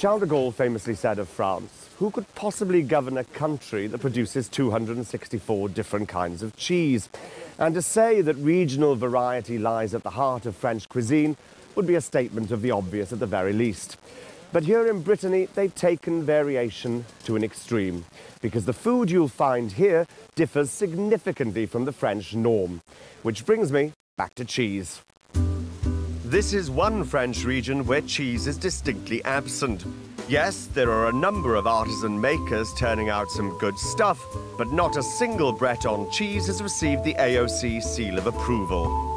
Charles de Gaulle famously said of France, who could possibly govern a country that produces 264 different kinds of cheese? And to say that regional variety lies at the heart of French cuisine would be a statement of the obvious at the very least. But here in Brittany, they've taken variation to an extreme, because the food you'll find here differs significantly from the French norm. Which brings me back to cheese. This is one French region where cheese is distinctly absent. Yes, there are a number of artisan makers turning out some good stuff, but not a single Breton cheese has received the AOC seal of approval.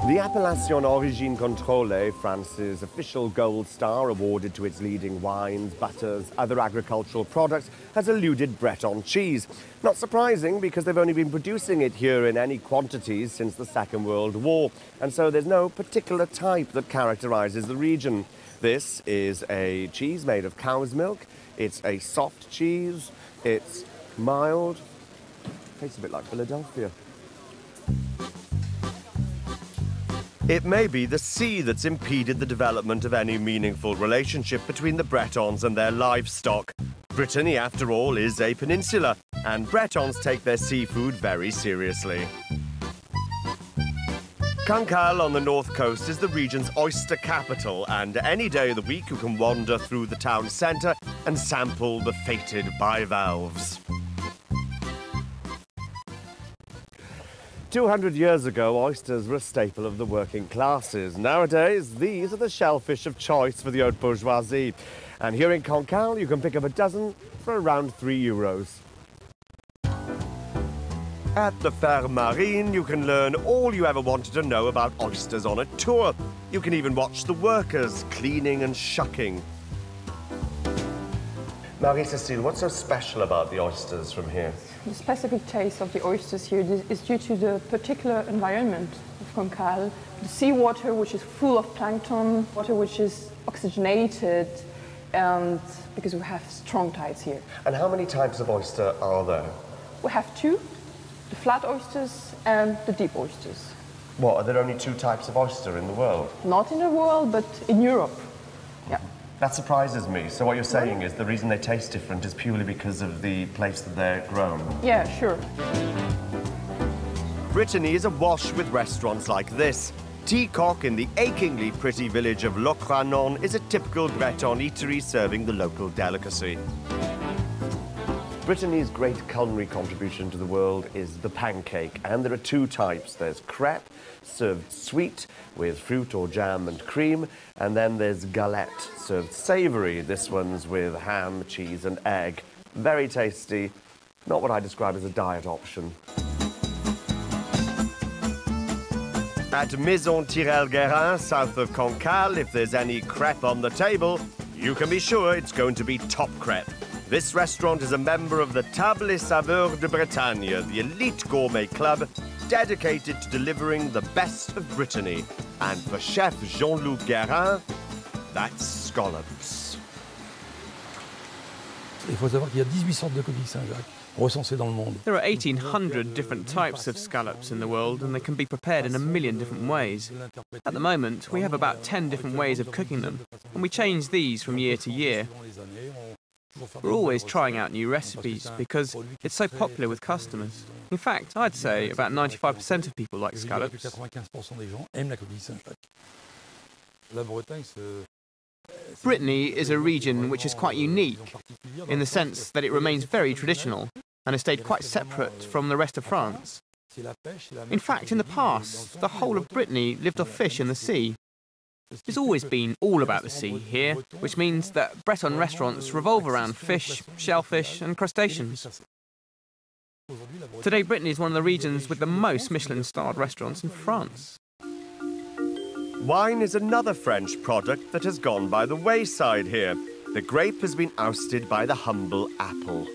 The Appellation Origine Contrôlée, France's official gold star awarded to its leading wines, butters, other agricultural products, has eluded Breton cheese. Not surprising, because they've only been producing it here in any quantities since the Second World War, and so there's no particular type that characterises the region. This is a cheese made of cow's milk. It's a soft cheese. It's mild. Tastes a bit like Philadelphia. It may be the sea that's impeded the development of any meaningful relationship between the Bretons and their livestock. Brittany, after all, is a peninsula, and Bretons take their seafood very seriously. Cancale on the north coast is the region's oyster capital, and any day of the week you can wander through the town centre and sample the fated bivalves. 200 years ago, oysters were a staple of the working classes. Nowadays, these are the shellfish of choice for the haute bourgeoisie. And here in Cancale, you can pick up a dozen for around €3. At the Ferme Marine, you can learn all you ever wanted to know about oysters on a tour. You can even watch the workers cleaning and shucking. Marie-Cécile, what's so special about the oysters from here? The specific taste of the oysters here is due to the particular environment of Cancale. The seawater, which is full of plankton, water which is oxygenated, and because we have strong tides here. And how many types of oyster are there? We have two, the flat oysters and the deep oysters. What, are there only two types of oyster in the world? Not in the world, but in Europe. Yeah. That surprises me. So what you're saying is the reason they taste different is purely because of the place that they're grown? Yeah, sure. Brittany is awash with restaurants like this. Teacock in the achingly pretty village of Locranon is a typical Breton eatery serving the local delicacy. Brittany's great culinary contribution to the world is the pancake, and there are two types. There's crêpe, served sweet with fruit or jam and cream, and then there's galette, served savoury. This one's with ham, cheese and egg. Very tasty, not what I describe as a diet option. At Maison Tirel-Guérin, south of Cancale, if there's any crêpe on the table, you can be sure it's going to be top crêpe. This restaurant is a member of the Table et Saveurs de Bretagne, the elite gourmet club dedicated to delivering the best of Brittany. And for chef Jean-Luc Guérin, that's scallops. Il faut savoir qu'il y a 18 sortes de coquilles Saint-Jacques recensées dans le monde. There are 1,800 different types of scallops in the world, and they can be prepared in a million different ways. At the moment, we have about 10 different ways of cooking them, and we change these from year to year. We're always trying out new recipes because it's so popular with customers. In fact, I'd say about 95% of people like scallops. Brittany is a region which is quite unique in the sense that it remains very traditional and has stayed quite separate from the rest of France. In fact, in the past, the whole of Brittany lived off fish in the sea. It's always been all about the sea here, which means that Breton restaurants revolve around fish, shellfish and crustaceans. Today, Brittany is one of the regions with the most Michelin-starred restaurants in France. Wine is another French product that has gone by the wayside here. The grape has been ousted by the humble apple.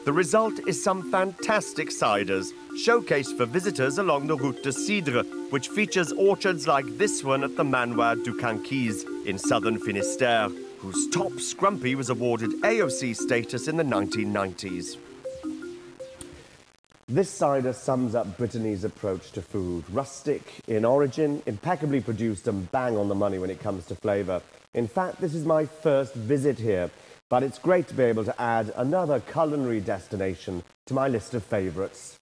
The result is some fantastic ciders, showcased for visitors along the Route de Cidre, which features orchards like this one at the Manoir du Canquise in southern Finistère, whose top scrumpy was awarded AOC status in the 1990s. This cider sums up Brittany's approach to food. Rustic in origin, impeccably produced and bang on the money when it comes to flavour. In fact, this is my first visit here, but it's great to be able to add another culinary destination to my list of favourites.